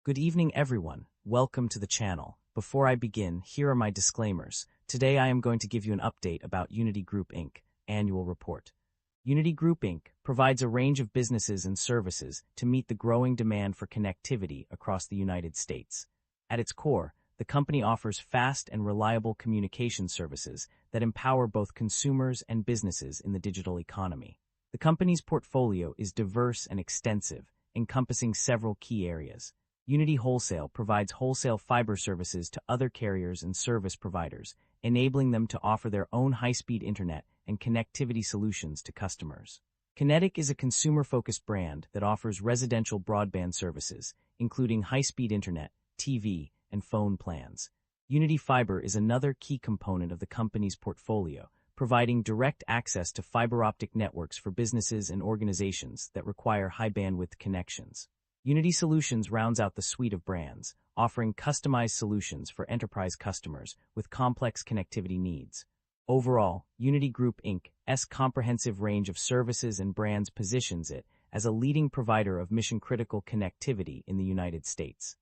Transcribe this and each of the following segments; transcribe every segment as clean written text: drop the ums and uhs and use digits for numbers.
Good evening, everyone. Welcome to the channel. Before I begin, here are my disclaimers. Today I am going to give you an update about Uniti Group Inc. Annual Report. Uniti Group Inc. provides a range of businesses and services to meet the growing demand for connectivity across the United States. At its core, the company offers fast and reliable communication services that empower both consumers and businesses in the digital economy. The company's portfolio is diverse and extensive, encompassing several key areas. Uniti Wholesale provides wholesale fiber services to other carriers and service providers, enabling them to offer their own high-speed internet and connectivity solutions to customers. Kinetic is a consumer-focused brand that offers residential broadband services, including high-speed internet, TV, and phone plans. Uniti Fiber is another key component of the company's portfolio, providing direct access to fiber-optic networks for businesses and organizations that require high-bandwidth connections. Uniti Solutions rounds out the suite of brands, offering customized solutions for enterprise customers with complex connectivity needs. Overall, Uniti Group Inc.'s comprehensive range of services and brands positions it as a leading provider of mission-critical connectivity in the United States.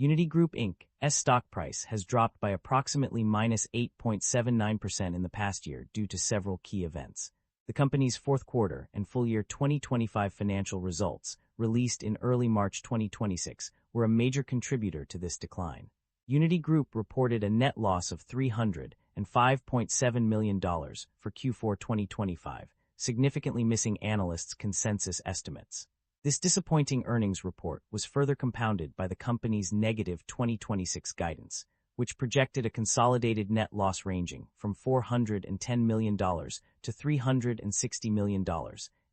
Uniti Group Inc.'s stock price has dropped by approximately -8.79% in the past year due to several key events. The company's fourth quarter and full year 2025 financial results, released in early March 2026, were a major contributor to this decline. Uniti Group reported a net loss of $305.7 million for Q4 2025, significantly missing analysts' consensus estimates. This disappointing earnings report was further compounded by the company's negative 2026 guidance, which projected a consolidated net loss ranging from $410 million to $360 million,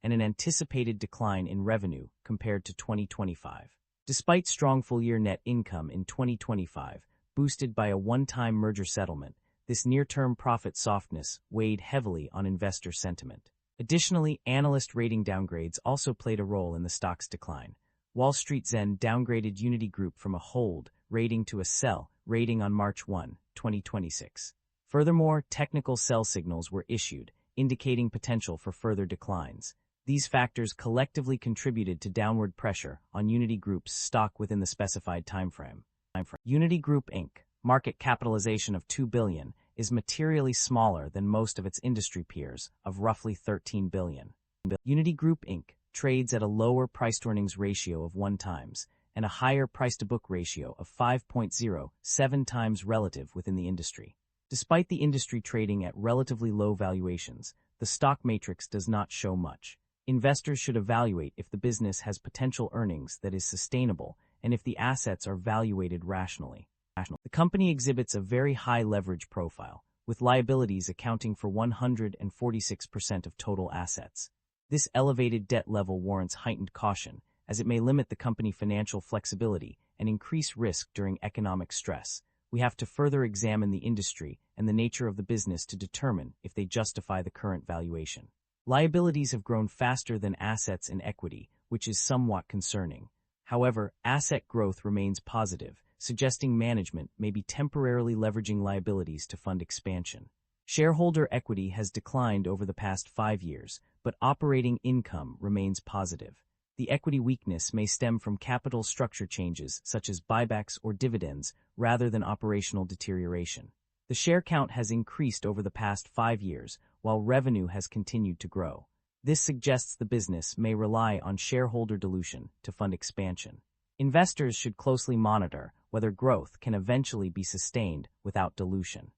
and an anticipated decline in revenue compared to 2025. Despite strong full-year net income in 2025, boosted by a one-time merger settlement, this near-term profit softness weighed heavily on investor sentiment. Additionally, analyst rating downgrades also played a role in the stock's decline. Wall Street then downgraded Uniti Group from a hold rating to a sell rating on March 1, 2026. Furthermore, technical sell signals were issued, indicating potential for further declines. These factors collectively contributed to downward pressure on Uniti Group's stock within the specified timeframe. Uniti Group Inc., market capitalization of $2 billion, is materially smaller than most of its industry peers of roughly $13 billion. Uniti Group Inc. trades at a lower price-to-earnings ratio of 1 times and a higher price-to-book ratio of 5.07 times relative within the industry. Despite the industry trading at relatively low valuations, the stock matrix does not show much. Investors should evaluate if the business has potential earnings that is sustainable and if the assets are valuated rationally. The company exhibits a very high leverage profile, with liabilities accounting for 146% of total assets. This elevated debt level warrants heightened caution, as it may limit the company's financial flexibility and increase risk during economic stress. We have to further examine the industry and the nature of the business to determine if they justify the current valuation. Liabilities have grown faster than assets and equity, which is somewhat concerning. However, asset growth remains positive, suggesting management may be temporarily leveraging liabilities to fund expansion. Shareholder equity has declined over the past 5 years, but operating income remains positive. The equity weakness may stem from capital structure changes such as buybacks or dividends rather than operational deterioration. The share count has increased over the past 5 years, while revenue has continued to grow. This suggests the business may rely on shareholder dilution to fund expansion. Investors should closely monitor whether growth can eventually be sustained without dilution.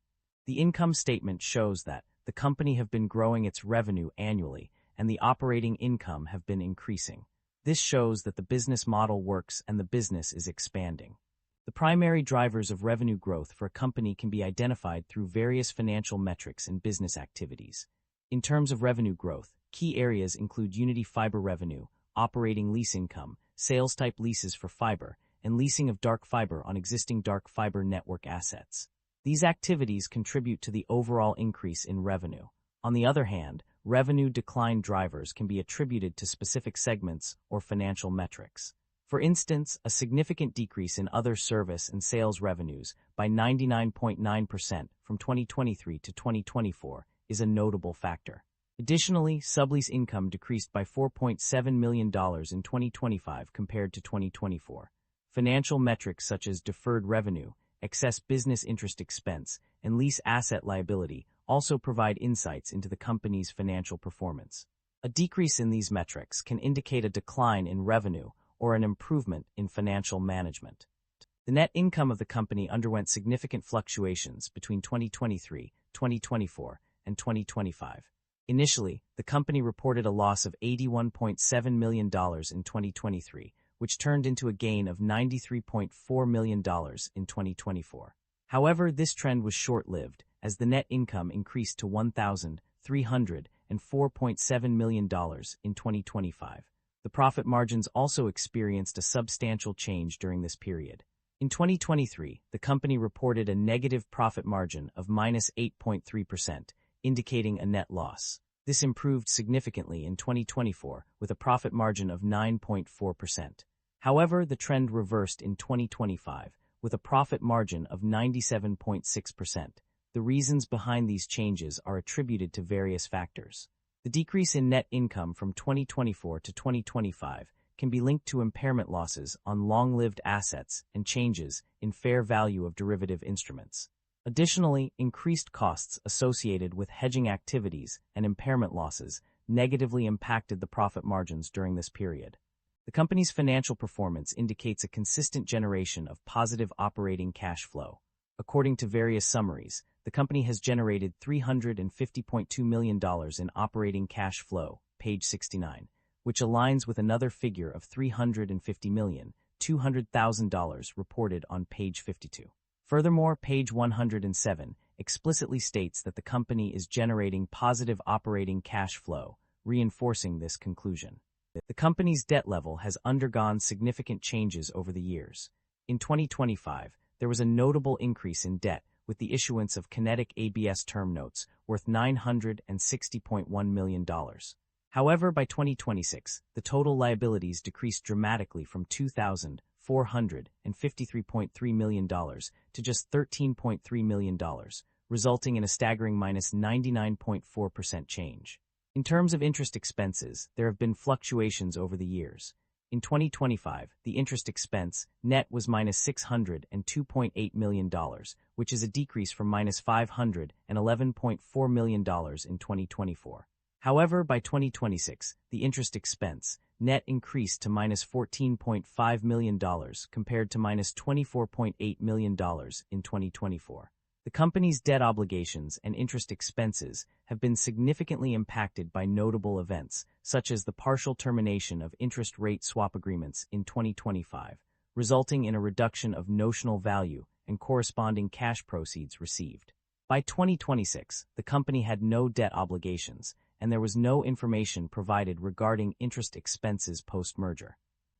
The income statement shows that the company have been growing its revenue annually and the operating income have been increasing. This shows that the business model works and the business is expanding. The primary drivers of revenue growth for a company can be identified through various financial metrics and business activities. In terms of revenue growth, key areas include Uniti Fiber revenue, operating lease income, sales-type leases for fiber, and leasing of dark fiber on existing dark fiber network assets. These activities contribute to the overall increase in revenue. On the other hand, revenue decline drivers can be attributed to specific segments or financial metrics. For instance, a significant decrease in other service and sales revenues by 99.9% from 2023 to 2024 is a notable factor. Additionally, sublease income decreased by $4.7 million in 2025 compared to 2024. Financial metrics such as deferred revenue, excess business interest expense, and lease asset liability also provide insights into the company's financial performance. A decrease in these metrics can indicate a decline in revenue or an improvement in financial management. The net income of the company underwent significant fluctuations between 2023, 2024, and 2025. Initially, the company reported a loss of $81.7 million in 2023, which turned into a gain of $93.4 million in 2024. However, this trend was short-lived, as the net income increased to $1,304.7 million in 2025. The profit margins also experienced a substantial change during this period. In 2023, the company reported a negative profit margin of -8.3%, indicating a net loss. This improved significantly in 2024, with a profit margin of 9.4%. However, the trend reversed in 2025, with a profit margin of 97.6%. The reasons behind these changes are attributed to various factors. The decrease in net income from 2024 to 2025 can be linked to impairment losses on long-lived assets and changes in fair value of derivative instruments. Additionally, increased costs associated with hedging activities and impairment losses negatively impacted the profit margins during this period. The company's financial performance indicates a consistent generation of positive operating cash flow. According to various summaries, the company has generated $350.2 million in operating cash flow, page 69, which aligns with another figure of $350,200,000 reported on page 52. Furthermore, page 107 explicitly states that the company is generating positive operating cash flow, reinforcing this conclusion. The company's debt level has undergone significant changes over the years. In 2025, there was a notable increase in debt with the issuance of Kinetic ABS term notes worth $960.1 million. However, by 2026, the total liabilities decreased dramatically from $2,453.3 million to just $13.3 million, resulting in a staggering -99.4% change. In terms of interest expenses, there have been fluctuations over the years. In 2025, the interest expense net was -$602.8 million, which is a decrease from -$511.4 million in 2024. However, by 2026, the interest expense net increased to -$14.5 million compared to -$24.8 million in 2024. The company's debt obligations and interest expenses have been significantly impacted by notable events, such as the partial termination of interest rate swap agreements in 2025, resulting in a reduction of notional value and corresponding cash proceeds received. By 2026, the company had no debt obligations, and there was no information provided regarding interest expenses post-merger.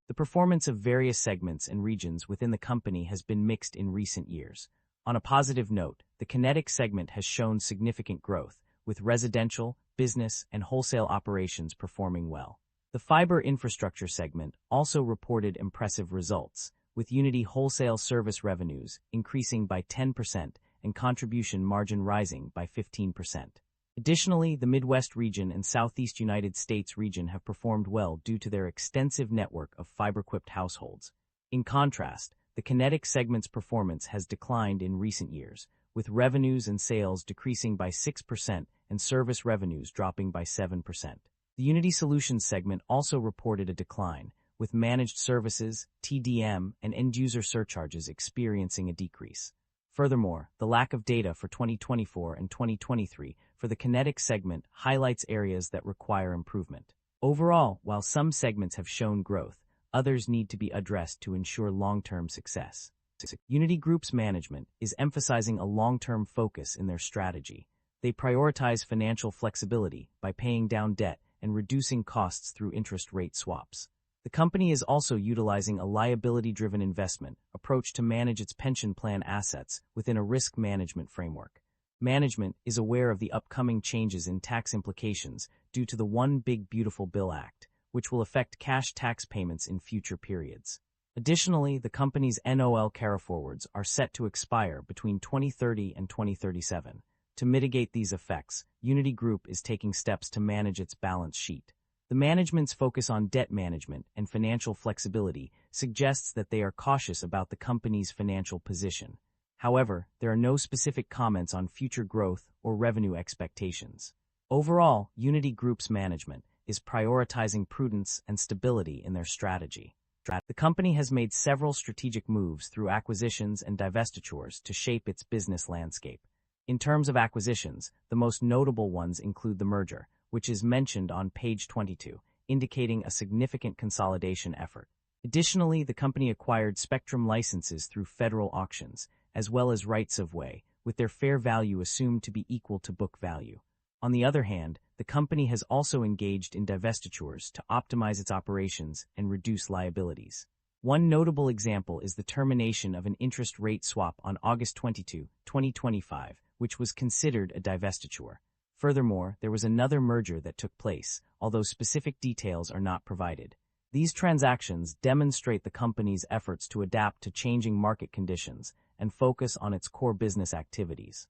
The performance of various segments and regions within the company has been mixed in recent years. On a positive note, the Kinetic segment has shown significant growth, with residential, business, and wholesale operations performing well. The Fiber Infrastructure segment also reported impressive results, with Uniti wholesale service revenues increasing by 10% and contribution margin rising by 15%. Additionally, the Midwest region and Southeast United States region have performed well due to their extensive network of fiber-equipped households. In contrast, the Kinetic segment's performance has declined in recent years, with revenues and sales decreasing by 6% and service revenues dropping by 7%. The Uniti Solutions segment also reported a decline, with managed services, TDM, and end-user surcharges experiencing a decrease. Furthermore, the lack of data for 2024 and 2023 for the Kinetic segment highlights areas that require improvement. Overall, while some segments have shown growth, others need to be addressed to ensure long-term success. Uniti Group's management is emphasizing a long-term focus in their strategy. They prioritize financial flexibility by paying down debt and reducing costs through interest rate swaps. The company is also utilizing a liability-driven investment approach to manage its pension plan assets within a risk management framework. Management is aware of the upcoming changes in tax implications due to the One Big Beautiful Bill Act, which will affect cash tax payments in future periods. Additionally, the company's NOL carryforwards are set to expire between 2030 and 2037. To mitigate these effects, Uniti Group is taking steps to manage its balance sheet. The management's focus on debt management and financial flexibility suggests that they are cautious about the company's financial position. However, there are no specific comments on future growth or revenue expectations. Overall, Uniti Group's management is prioritizing prudence and stability in their strategy. The company has made several strategic moves through acquisitions and divestitures to shape its business landscape. In terms of acquisitions, the most notable ones include the merger, which is mentioned on page 22, indicating a significant consolidation effort. Additionally, the company acquired spectrum licenses through federal auctions, as well as rights of way, with their fair value assumed to be equal to book value. On the other hand, the company has also engaged in divestitures to optimize its operations and reduce liabilities. One notable example is the termination of an interest rate swap on August 22, 2025, which was considered a divestiture. Furthermore, there was another merger that took place, although specific details are not provided. These transactions demonstrate the company's efforts to adapt to changing market conditions and focus on its core business activities.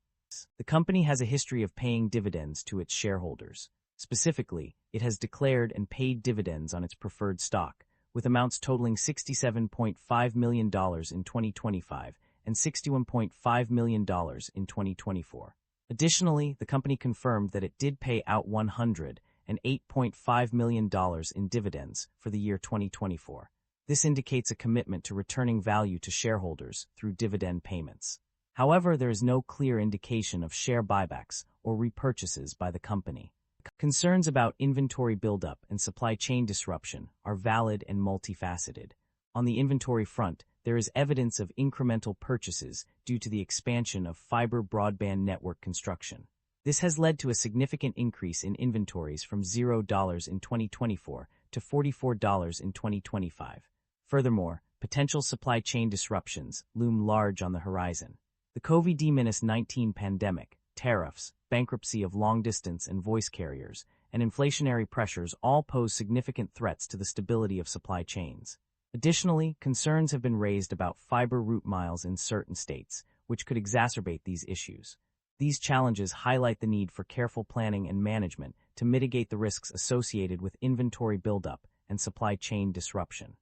The company has a history of paying dividends to its shareholders. Specifically, it has declared and paid dividends on its preferred stock, with amounts totaling $67.5 million in 2025 and $61.5 million in 2024. Additionally, the company confirmed that it did pay out $108.5 million in dividends for the year 2024. This indicates a commitment to returning value to shareholders through dividend payments. However, there is no clear indication of share buybacks or repurchases by the company. Concerns about inventory buildup and supply chain disruption are valid and multifaceted. On the inventory front, there is evidence of incremental purchases due to the expansion of fiber broadband network construction. This has led to a significant increase in inventories from $0 in 2024 to $44 in 2025. Furthermore, potential supply chain disruptions loom large on the horizon. The COVID-19 pandemic, tariffs, bankruptcy of long-distance and voice carriers, and inflationary pressures all pose significant threats to the stability of supply chains. Additionally, concerns have been raised about fiber route miles in certain states, which could exacerbate these issues. These challenges highlight the need for careful planning and management to mitigate the risks associated with inventory buildup and supply chain disruption.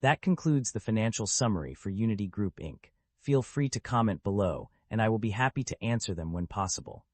That concludes the financial summary for Uniti Group Inc. Feel free to comment below, and I will be happy to answer them when possible.